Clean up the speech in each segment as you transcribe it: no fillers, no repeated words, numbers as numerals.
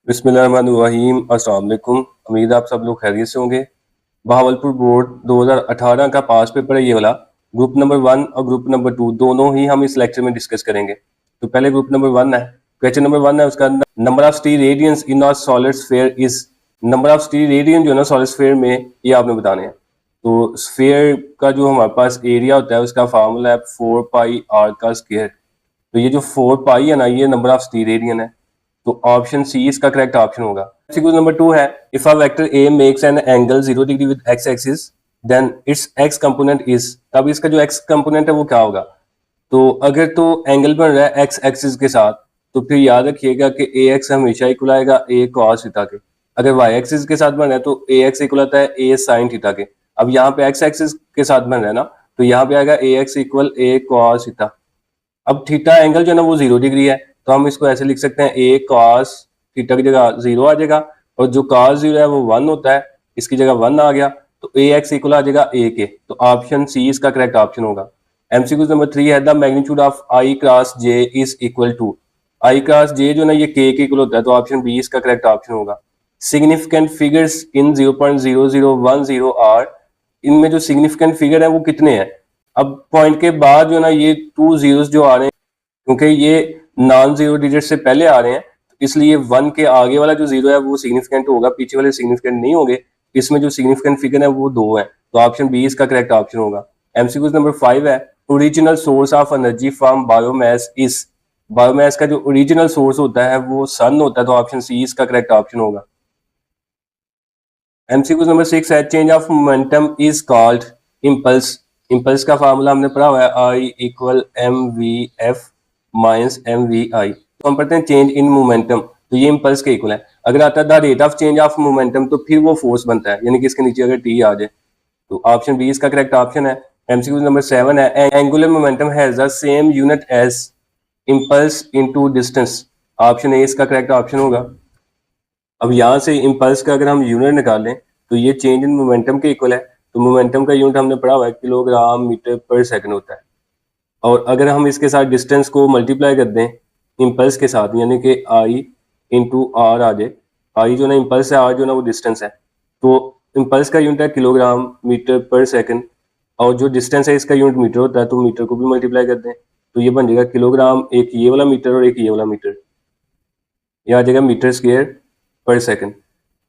बिस्मिल्लाहिर्रहमानिर्रहीम। अस्सलाम वालेकुम। उम्मीद आप सब लोग खैरियत से होंगे। बहावलपुर बोर्ड 2018 का पास पेपर है ये वाला। ग्रुप नंबर 1 और ग्रुप नंबर 2 दोनों ही हम इस लेक्चर में डिस्कस करेंगे। तो पहले ग्रुप नंबर 1 है। क्वेश्चन नंबर 1 है, उसका number of steradians in a solid sphere is. Number of steradian जो है ना सॉलिड स्फीयर में, ये आपने बताने हैं। तो स्फीयर का जो हमारे पास एरिया होता है उसका फार्मूला है 4 पाई आर का स्क्वायर। तो ये जो 4 पाई है ना, ये नंबर ऑफ स्टील रेडियन है। तो ऑप्शन सी इसका करेक्ट ऑप्शन होगा। क्वेश्चन नंबर 2 है, if a vector A makes an angle 0 degree with X axis then its X component is. तब इसका जो एक्स कंपोनेंट है वो क्या होगा। तो अगर तो एंगल बन रहा है एक्स एक्सिस के साथ, तो फिर याद रखिएगा कि ए एक्स हमेशा इक्वल आएगा ए कॉस थीटा के। अगर वाई एक्सिस के साथ बन रहा है तो ए एक्स इक्वल आता है ए साइन थीटा के। अब यहाँ पे एक्स एक्सिस के साथ बन रहा है ना, तो यहाँ पे आएगा ए एक्स इक्वल ए कॉस थीटा। अब थीटा एंगल जो है ना वो 0 डिग्री है, तो हम इसको ऐसे लिख सकते हैं ए कॉस थीटा की जगह 0 आ जाएगा, और जो कॉस 0 है वो 1 होता है, इसकी जगह 1 आ गया, तो ए एक्स इक्वल आ जाएगा ए के। तो ऑप्शन सी इसका करेक्ट ऑप्शन होगा। एमसीक्यू नंबर 3 है, the magnitude of I cross J is equal to. I cross J जो ना ये के इक्वल होता है, तो ऑप्शन बी इसका करेक्ट ऑप्शन होगा। Significant figures in 0.0010 are. इनमें जो सिग्निफिकेंट फिगर है वो कितने हैं। अब पॉइंट के बाद जो ना ये 2 जीरोस जो आ रहे हैं, क्योंकि ये नॉन जीरो डिजिट से पहले आ रहे हैं, इसलिए 1 के आगे वाला जो जीरो है वो सिग्निफिकेंट होगा, पीछे वाले सिग्निफिकेंट नहीं होंगे। इसमें जो सिग्निफिकेंट फिगर है वो 2 है, तो ऑप्शन बी इसका करेक्ट ऑप्शन होगा। एमसीक्यू नंबर 5 है, original source of energy from biomass is. Biomass का जो ओरिजिनल सोर्स होता है वो सन होता है, तो ऑप्शन सी इसका करेक्ट ऑप्शन होगा। एमसीक्यू नंबर 6 है, change of momentum is called impulse. Impulse का फार्मूला हमने पढ़ा हुआ है, I equal M V F minus M V I. तो हम पढ़ते हैं चेंज इन मोमेंटम, तो ये इम्पल्स के इक्वल है। अगर आता है the rate of change of momentum, तो फिर वो फोर्स बनता है, यानी कि इसके नीचे अगर टी आ जाए, तो ऑप्शन बी इसका करेक्ट ऑप्शन है। एमसीक्यू नंबर 7 है, angular momentum has the same unit as impulse into distance. Option A इसका करेक्ट ऑप्शन होगा। अब यहाँ से इम्पल्स का अगर हम यूनिट निकालें, तो ये चेंज इन मोमेंटम के इक्वल है। तो मोमेंटम का यूनिट हमने पढ़ा हुआ है किलोग्राम मीटर पर सेकंड होता है। और अगर हम इसके साथ डिस्टेंस को मल्टीप्लाई कर दें इम्पल्स के साथ, यानी कि आई इंटू आर आ जाए। आई जो ना इम्पल्स है, आर जो ना वो डिस्टेंस है। तो इम्पल्स का यूनिट है किलोग्राम मीटर पर सेकंड, और जो डिस्टेंस है इसका यूनिट मीटर होता है, तो मीटर को भी मल्टीप्लाई कर दें, तो ये बन जाएगा किलोग्राम, एक ये वाला मीटर और एक ये वाला मीटर, ये आ जाएगा मीटर स्क्वायर पर सेकंड।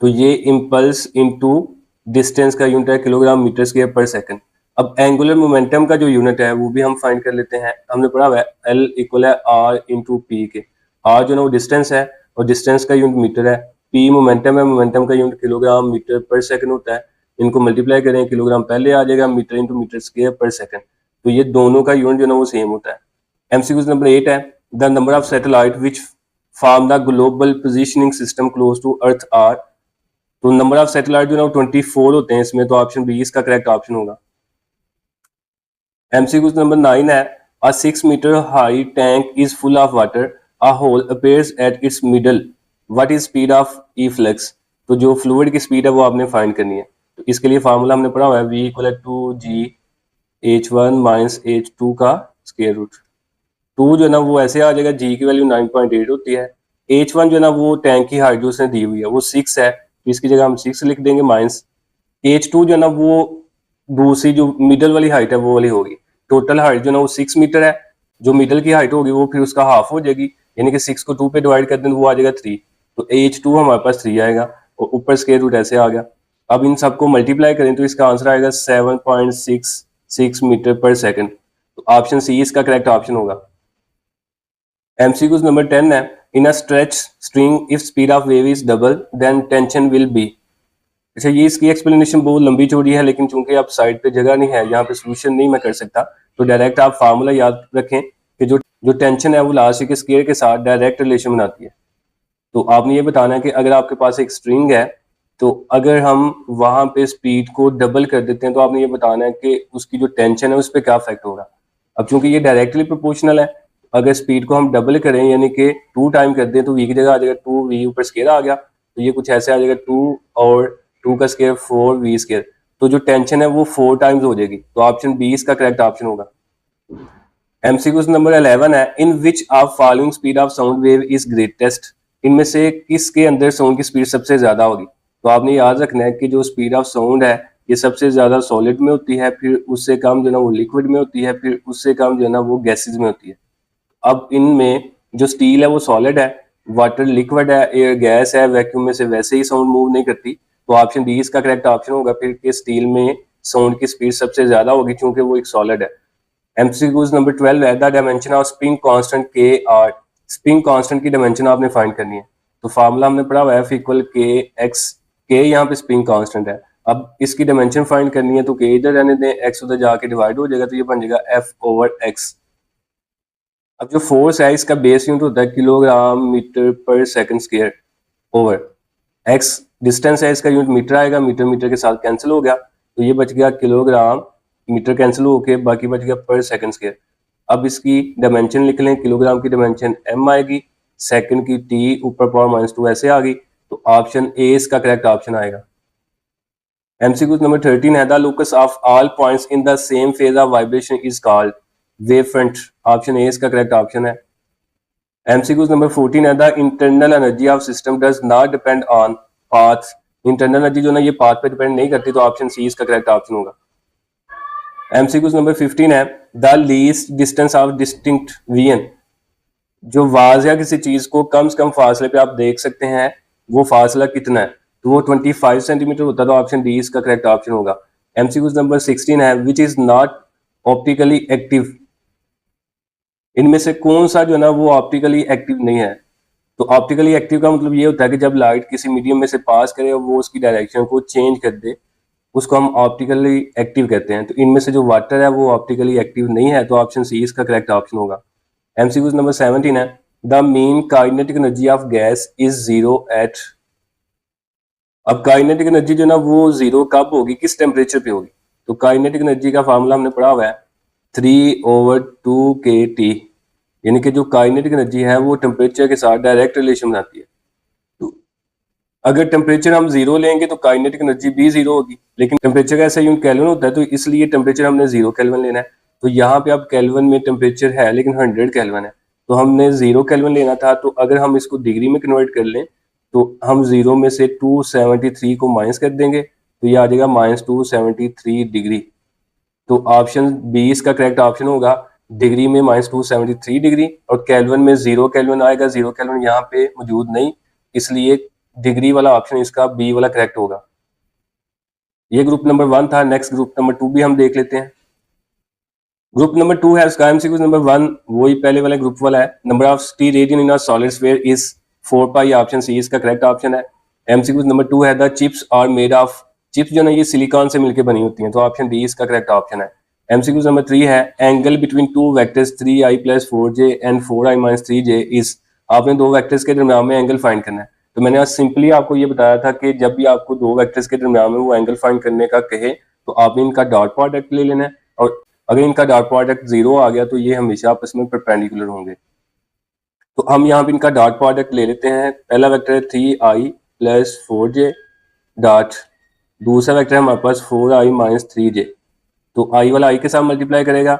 तो ये इम्पल्स इनटू डिस्टेंस का यूनिट है किलोग्राम मीटर स्क्वायर पर सेकंड। अब एंगुलर मोमेंटम का जो यूनिट है वो भी हम फाइंड कर लेते हैं। हमने पढ़ा हुआ है एल इक्वल है आर इंटू पी के। आर जो ना वो डिस्टेंस है, और डिस्टेंस का यूनिट मीटर है। पी मोमेंटम है, मोमेंटम का यूनिट किलोग्राम मीटर पर सेकंड होता है। इनको मल्टीप्लाई करें, किलोग्राम पहले आ जाएगा, मीटर इंटू मीटर स्क्वायर पर सेकंड। तो ये दोनों का यूनिट जो ना वो सेम होता है। एमसीक्यू नंबर 8 है, the number of satellite which form the global positioning system close to earth are. तो नंबर ऑफ सैटेलाइट जो ना 24 होते हैं इसमें, तो ऑप्शन बी इसका करेक्ट ऑप्शन होगा। एमसीक्यू नंबर 9 है, a 6 metre high tank is full of water, a hole appears at its middle, what is speed of efflux. तो जो फ्लूइड की स्पीड है वो आपने फाइंड करनी है। तो इसके लिए फार्मूला हमने पढ़ा हुआ है, V equal to G H1 minus H2 का स्क्वायर रूट। 2 जो है ना वो ऐसे आ जाएगा, जी की वैल्यू 9.8 होती है। H1 जो है ना वो टैंक की हाइट जो उसने दी हुई है वो 6 है, तो इसकी जगह हम 6 लिख देंगे, माइनस H2 जो है ना वो दूसरी जो मिडल वाली हाइट है वो वाली होगी। टोटल हाइट जो ना वो 6 मीटर है, जो मिडल की हाइट होगी वो फिर उसका हाफ हो जाएगी, यानी कि 6 को 2 पे डिवाइड कर दें तो वो आ जाएगा 3। तो H2 हमारे पास 3 आएगा, और ऊपर स्क्वायर रूट ऐसे आ गया। अब इन सबको मल्टीप्लाई करें तो इसका आंसर आएगा 7.66 मीटर पर सेकंड। तो ऑप्शन सी इसका करेक्ट ऑप्शन होगा। एमसीक्यू नंबर 10 है, in a stretch string if speed of wave is double then tension will be. अच्छा, ये इसकी एक्सप्लेनेशन बहुत लंबी चौड़ी है, लेकिन चूंकि आप साइड पे जगह नहीं है, यहाँ पे सोल्यूशन नहीं मैं कर सकता, तो डायरेक्ट आप फार्मूला याद रखें कि जो टेंशन है वो लास्ट के स्केयर के साथ डायरेक्ट रिलेशन बनाती है। तो आपने ये बताना है कि अगर आपके पास एक स्ट्रिंग है, तो अगर हम वहां पे स्पीड को डबल कर देते हैं, तो आपने ये बताना है कि उसकी जो टेंशन है उस पर क्या इफेक्ट होगा। अब चूंकि ये डायरेक्टली प्रोपोर्शनल है, अगर स्पीड को हम डबल करें यानी कि 2 टाइम कर दें, तो वी की जगह आ जाएगा 2v, ऊपर स्केयर आ गया, तो ये कुछ ऐसे आ जाएगा 2 और 2 का स्केयर 4v स्केयर। तो जो टेंशन है वो 4 टाइम्स हो जाएगी, तो ऑप्शन बी इसका करेक्ट ऑप्शन होगा। एमसीक्यू नंबर 11 है, in which of following speed of sound wave is greatest. इनमें से किसके अंदर साउंड की स्पीड सबसे ज्यादा होगी। तो आपने याद रखना है कि जो स्पीड ऑफ साउंड है ये सबसे ज्यादा सॉलिड में होती है, फिर उससे कम जो है ना वो लिक्विड में होती है, फिर उससे कम जो है ना वो गैसेज में होती है। अब इनमें जो स्टील है वो सॉलिड है, वाटर लिक्विड है, एयर गैस है, वैक्यूम में से वैसे ही साउंड मूव नहीं करती। तो ऑप्शन डी इसका करेक्ट ऑप्शन होगा फिर कि स्टील में साउंड की स्पीड सबसे ज्यादा होगी क्योंकि वो एक सॉलिड है। एमसीक्यूज नंबर 12 है the dimension of spring constant के आर। स्प्रिंग कांस्टेंट की डायमेंशन आपने फाइंड करनी है। तो फार्मूला हमने पढ़ा हुआ है F इक्वल के एक्स, के यहाँ पे स्प्रिंग कांस्टेंट है। अब इसकी डायमेंशन फाइंड करनी है तो के इधर रहने दें, एक्स उधर जाके डिवाइड हो जाएगा तो ये बन जाएगा F ओवर एक्स। अब जो फोर्स है इसका बेस यूनिट होता है किलोग्राम मीटर पर second square over x. Distance है इसका यूनिट मीटर आएगा, मीटर मीटर के साथ कैंसिल हो गया तो ये बच गया किलोग्राम, मीटर कैंसिल होके बाकी बच गया पर सेकंड स्क्वायर। अब इसकी डायमेंशन लिख लें, किलोग्राम की डायमेंशन m आएगी, सेकंड की t ऊपर पावर -2 ऐसे आ गई। तो ऑप्शन ए इसका करेक्ट ऑप्शन आएगा। एमसीक्यू नंबर 13 है the locus of all points in the same phase of vibration is called wave front. Option A इसका करेक्ट ऑप्शन है। एमसीक्यू नंबर 14 है the internal energy of system does not depend on path. Internal energy जो ना ये path पे depend नहीं करती, तो ऑप्शन सी इसका करेक्ट ऑप्शन होगा। एमसीक्यू नंबर 15 है the least distance of distinct vision. जो वाज़िया किसी चीज को कम से कम फासले पे आप देख सकते हैं वो फासला कितना है, तो वो 25 सेंटीमीटर होता है। तो ऑप्शन डी इसका करेक्ट ऑप्शन होगा। एमसीक्यू नंबर 16 है which is not optically active. इनमें से कौन सा जो है ना वो ऑप्टिकली एक्टिव नहीं है। तो ऑप्टिकली एक्टिव का मतलब ये होता है कि जब लाइट किसी मीडियम में से पास करे और वो उसकी डायरेक्शन को चेंज कर दे, उसको हम ऑप्टिकली एक्टिव कहते हैं। तो इनमें से जो वाटर है वो ऑप्टिकली एक्टिव नहीं है, तो ऑप्शन सी इसका करेक्ट ऑप्शन होगा। एमसीक्यू नंबर 17 है the mean kinetic energy of gas is zero at. अब काइनेटिक एनर्जी जो ना वो जीरो कब होगी, किस टेम्परेचर पे होगी। तो काइनेटिक एनर्जी का फार्मूला हमने पढ़ा हुआ है 3/2kT, यानी कि जो काइनेटिक एनर्जी है वो टेम्परेचर के साथ डायरेक्ट रिलेशन बनाती है। तो अगर टेम्परेचर हम जीरो लेंगे तो काइनेटिक एनर्जी भी जीरो होगी, लेकिन टेम्परेचर का ऐसा यूनिट केल्विन होता है तो इसलिए टेम्परेचर हमने 0 केल्विन लेना है। तो यहाँ पे अब केल्विन में टेम्परेचर है लेकिन 100 केल्विन है, तो हमने 0 केल्विन लेना था। तो अगर हम इसको डिग्री में कन्वर्ट कर लें तो हम 0 में से 273 को माइनस कर देंगे तो ये आ जाएगा -273 डिग्री। तो ऑप्शन बी इसका करेक्ट ऑप्शन होगा। डिग्री में -273 डिग्री और केल्विन में 0 केल्विन आएगा, 0 केल्विन यहाँ पे मौजूद नहीं, इसलिए डिग्री वाला ऑप्शन इसका बी वाला करेक्ट होगा। ये ग्रुप नंबर 1 था। नेक्स्ट ग्रुप नंबर 2 भी हम देख लेते हैं। ग्रुप नंबर 2 है उसका एमसीक्यू नंबर 1 वही पहले वाला ग्रुप वाला है। Number of steradian in a solid sphere is 4 pi. Option C इसका करेक्ट ऑप्शन है। एमसीक्यू नंबर 2 है the chips are made of. Chips जो ना ये सिलिकॉन से मिलकर बनी होती हैं, तो ऑप्शन डी इसका करेक्ट ऑप्शन है। एमसीक्यू नंबर 3 है angle between two vectors 3i + 4j and 4i - 3j is. आपने दो वेक्टर्स के दरम्यान में एंगल फाइंड करना है। तो मैंने आज सिंपली आपको ये बताया था कि जब भी आपको दो वेक्टर्स के दरम्यान में वो एंगल फाइंड करने का कहे तो आपने इनका डॉट प्रोडक्ट ले लेना है, और अगर इनका डॉट प्रोडक्ट 0 आ गया तो ये हमेशा आपस में परपेंडिकुलर होंगे। तो हम यहाँ पे इनका डॉट प्रोडक्ट ले लेते हैं। पहला वेक्टर है 3i + 4j डॉट, दूसरा वेक्टर है हमारे पास 4i - 3j। तो i वाला i के साथ मल्टीप्लाई करेगा,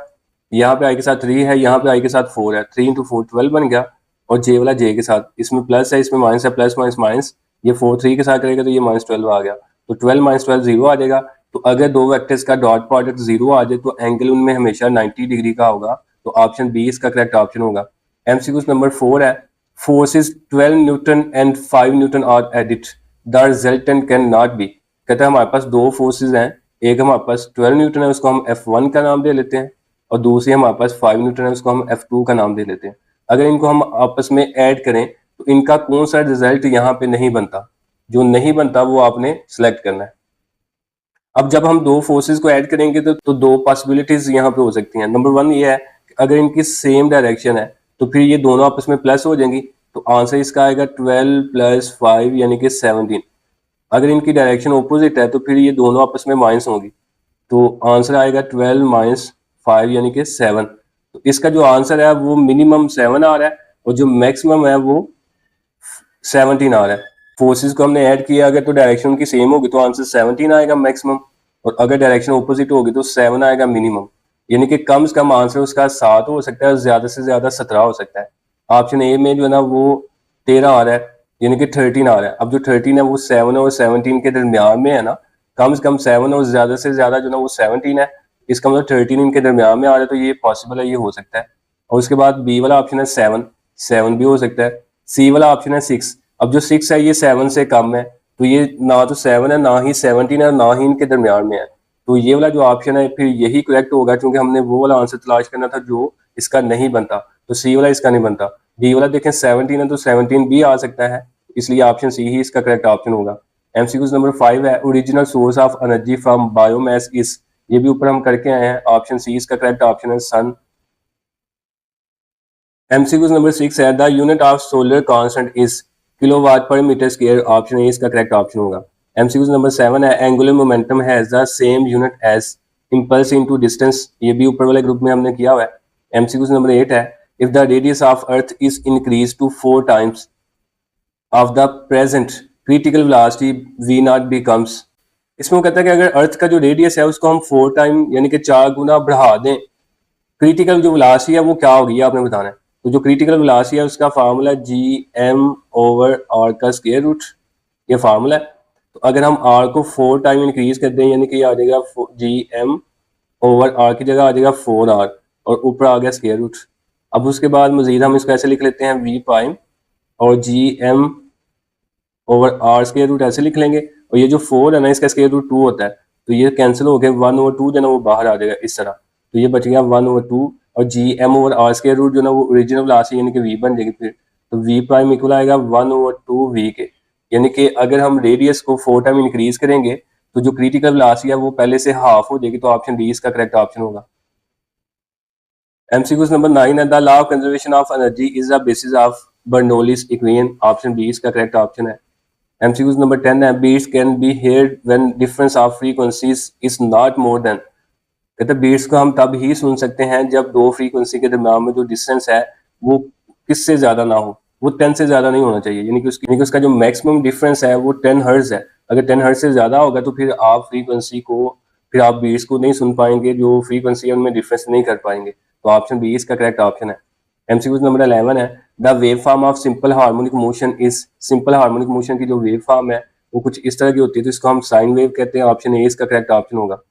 यहाँ पे i के साथ 3 है, यहाँ पे i के साथ 4 है, 3 × 4 12 बन गया। और j वाला j के साथ, इसमें प्लस है इसमें माइनस है, प्लस माइनस माइनस, ये 4 3 के साथ करेगा तो ये -12 आ गया। तो 12 - 12 0 आ जाएगा। तो अगर दो वेक्टर्स का डॉट प्रोडक्ट 0 आ जाए तो एंगल उनमें हमेशा 90 डिग्री का होगा। तो ऑप्शन बी इसका करेक्ट ऑप्शन होगा। एमसीक्यू नंबर 4 है forces 12 newton and 5 newton are added the resultant can not be. कहता है हमारे पास दो फोर्सेज हैं, एक हमारे पास 12 न्यूटन है उसको हम F1 का नाम दे लेते हैं, और दूसरी हमारे पास 5 न्यूटन है उसको हम F2 का नाम दे लेते हैं। अगर इनको हम आपस में ऐड करें तो इनका कौन सा रिजल्ट यहाँ पे नहीं बनता, जो नहीं बनता वो आपने सिलेक्ट करना है। अब जब हम दो फोर्सेस को ऐड करेंगे तो दो पॉसिबिलिटीज यहाँ पे हो सकती हैं। नंबर 1 ये है कि अगर इनकी सेम डायरेक्शन है तो फिर ये दोनों आपस में प्लस हो जाएंगी, तो आंसर इसका आएगा 12 + 5 यानी कि 17। अगर इनकी डायरेक्शन ऑपोजिट है तो फिर ये दोनों आपस में माइनस होंगी, तो आंसर आएगा 12 - 5 यानी कि 7। तो इसका जो आंसर है वो मिनिमम 7 आ रहा है और जो मैक्सिमम है वो 17 आ रहा है। फोर्सेस को हमने ऐड किया, अगर तो डायरेक्शन उनकी सेम होगी तो आंसर 17 आएगा मैक्सिमम, और अगर डायरेक्शन ऑपोजिट होगी तो 7 आएगा मिनिमम। यानी कि कम से कम आंसर उसका 7 हो सकता है, ज्यादा से ज्यादा 17 हो सकता है। ऑप्शन ए में जो है ना वो 13 आ रहा है, यानी कि 13 आ रहा है। अब जो 13 है वो 7 और 17 के दरमियान में है ना, कम से कम 7 और ज्यादा से ज्यादा जो ना वो 17 है, इसका मतलब 13 इनके दरमियान में आ रहा है, तो ये पॉसिबल है, ये हो सकता है। और उसके बाद बी वाला ऑप्शन है 7 भी हो सकता है। सी वाला ऑप्शन है 6। अब जो 6 है ये 7 से कम है, तो ये ना तो 7 है, ना ही 17 है, ना ही इनके दरमियान में है। तो ये वाला जो ऑप्शन है फिर यही करेक्ट होगा, क्योंकि हमने वो वाला आंसर तलाश करना था जो इसका नहीं बनता, तो सी वाला इसका नहीं बनता। डी वाला देखें 17 है, तो 17 भी आ सकता है, इसलिए ऑप्शन सी ही इसका करेक्ट ऑप्शन होगा। एमसीक्यूज नंबर 5 है, original source of energy from biomass is, ये भी ऊपर हम करके आए हैं, ऑप्शन सी इसका करेक्ट ऑप्शन है, सन। एमसीक्यूज नंबर 6 है, the unit of solar constant is kilowatt per metre square, option A इसका करेक्ट ऑप्शन होगा। एमसीक्यूज नंबर 7 है, angular momentum has the same unit as impulse into distance, ये भी ऊपर वाले ग्रुप में हमने किया हुआ है। एमसीक्यूज नंबर 8 है, if the radius of earth is increase to 4 times of the present critical velocity V naught becomes, इसमें वो कहता है कि अगर अर्थ का जो रेडियस है उसको हम 4 टाइम यानी कि 4 गुना बढ़ा दें, क्रिटिकल जो वेलोसिटी है वो क्या होगी आपने बताना है। तो जो क्रिटिकल वेलोसिटी है उसका formula G M over R का स्क्वायर रूट, ये फार्मूला है। तो अगर हम आर को 4 टाइम इंक्रीज कर दें, यानी कि आ जाएगा जी एम ओवर आर की जगह आ जाएगा 4r, और ऊपर आ गया स्क्वायर रूट। अब उसके बाद मजीद हम इसको ऐसे लिख लेते हैं वी प्राइम और G M over R square root ऐसे लिख लेंगे, और ये जो 4 है ना इसका स्क्वायर रूट 2 होता है, तो ये कैंसिल हो गया, 1/2 जो ना वो बाहर आ जाएगा इस तरह, तो ये बच गया 1/2, और G M over R square root जो ना वो ओरिजिनल वेलोसिटी यानी कि वी बन जाएगी फिर, तो वी प्राइम इक्वल आएगा 1/2 वी के, यानी कि अगर हम रेडियस को 4 टाइम इंक्रीज करेंगे तो जो क्रिटिकल वेलोसिटी है वो पहले से हाफ हो जाएगी, तो ऑप्शन डी इसका करेक्ट ऑप्शन होगा। एमसीक्यूज नंबर 9 है, the law of conservation of energy is the basis of Bernoulli's equation, option B इसका करेक्ट ऑप्शन है। एमसीक्यूज नंबर 10 है, beats can be heard when difference of frequencies is not more than, कहते हैं beats को हम तब ही सुन सकते हैं जब दो फ्रीक्वेंसी के दरम्यान में जो डिस्टेंस है वो किससे ज्यादा ना हो, वो 10 से ज्यादा नहीं होना चाहिए, यानी कि उसका जो मैक्सिमम डिफरेंस है वो 10 हर्ट्ज है। अगर 10 हर्ट्ज से ज्यादा होगा तो फिर आप फ्रीक्वेंसी को, फिर आप बीट्स को नहीं सुन पाएंगे, जो फ्रीक्वेंसी है उनमें डिफरेंस नहीं कर पाएंगे, तो ऑप्शन बी इसका करेक्ट ऑप्शन है। एमसीक्यूज नंबर 11 है, the wave form of simple harmonic motion is, simple harmonic motion की जो वेव फॉर्म है वो कुछ इस तरह की होती है, तो इसको हम साइन वेव कहते हैं, ऑप्शन ए इसका करेक्ट ऑप्शन होगा।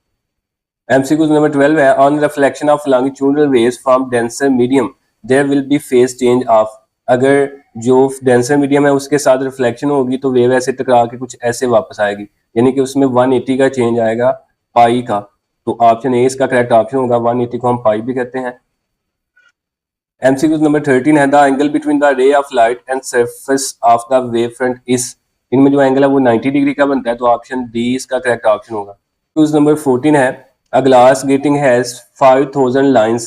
एमसीक्यूज नंबर 12 है, on reflection of longitudinal rays from denser medium there will be phase change of, अगर जो डेंसर मीडियम है उसके साथ रिफ्लेक्शन होगी तो वेव ऐसे टकरा के कुछ ऐसे वापस आएगी, यानी कि उसमें 180 का चेंज आएगा पाई का, तो ऑप्शन ए इसका करेक्ट ऑप्शन होगा। 180 को हम पाई भी कहते हैं। एमसीक्यूज नंबर 13 है, the angle between the ray of light and surface of the wave front is, इनमें जो एंगल है वो 90 डिग्री का बनता है, तो ऑप्शन डी इसका करेक्ट ऑप्शन होगा। एमसीक्यूज नंबर 14 है, a glass grating has 5000 lines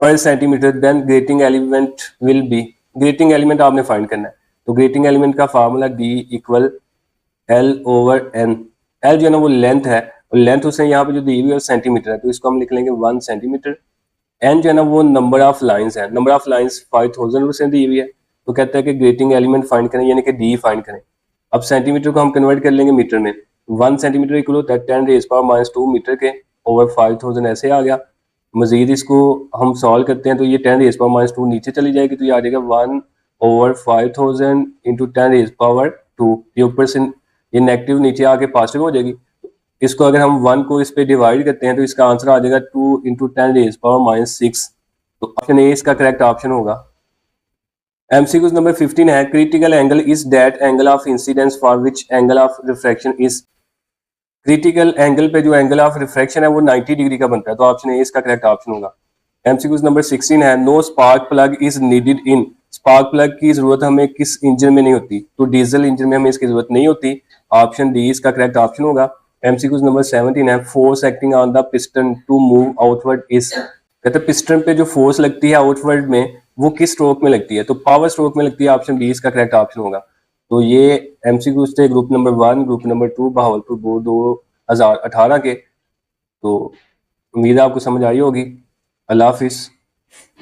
per centimeter, then grating element will be, grating element आपने फाइंड करना है, तो grating element का formula D equal L over N, L जो है ना वो लेंथ है, और लेंथ उसने यहाँ पे जो दी हुई है सेंटीमीटर है, तो इसको हम लिख लेंगे 1 सेंटीमीटर। N जो है ना वो नंबर ऑफ लाइंस है, नंबर ऑफ लाइंस 5000 उसने दी हुई है, तो कहता है कि ग्रेटिंग एलिमेंट फाइंड करें, यानी कि D फाइंड करें। अब सेंटीमीटर को हम कन्वर्ट कर लेंगे मीटर में, 1 सेंटीमीटर इक्वल होता है 10⁻⁻² मीटर के, ओवर 5000 ऐसे आ गया। मजीद इसको हम सॉल्व करते हैं तो ये 10⁻² नीचे चली जाएगी, तो ये आ जाएगा 1 ओवर 5000 इंटू 10⁻², ये ऊपर से ये नेगेटिव नीचे आके पॉजिटिव हो जाएगी। इसको अगर हम 1 को इस पे डिवाइड करते हैं तो इसका आंसर आ जाएगा 2 इंटू 10⁻⁻⁶, तो ऑप्शन ए इसका करेक्ट ऑप्शन होगा। एमसीक्यूज नंबर 15 है, critical angle is that angle of incidence for which angle of refraction is, critical angle पे जो एंगल ऑफ रिफ्रैक्शन है वो 90 डिग्री का बनता है, तो ऑप्शन ए इसका करेक्ट ऑप्शन होगा। एमसीक्यूज नंबर 16 है, no spark plug is needed in, spark plug की जरूरत हमें किस इंजन में नहीं होती, तो डीजल इंजन में हमें इसकी जरूरत नहीं होती, ऑप्शन डी इसका करेक्ट ऑप्शन होगा। एमसीक्यूज नंबर 17 है, force acting on the piston to move outward is, कहते हैं पिस्टन पे जो फोर्स लगती है आउटवर्ड में वो किस स्ट्रोक में लगती है, तो पावर स्ट्रोक में लगती है, ऑप्शन बी इसका करेक्ट ऑप्शन होगा। तो ये एमसीक्यूज थे group number 1, group number 2 Bahawalpur board 2018 के, तो उम्मीद है आपको समझ आई होगी। अल्लाह हाफिज।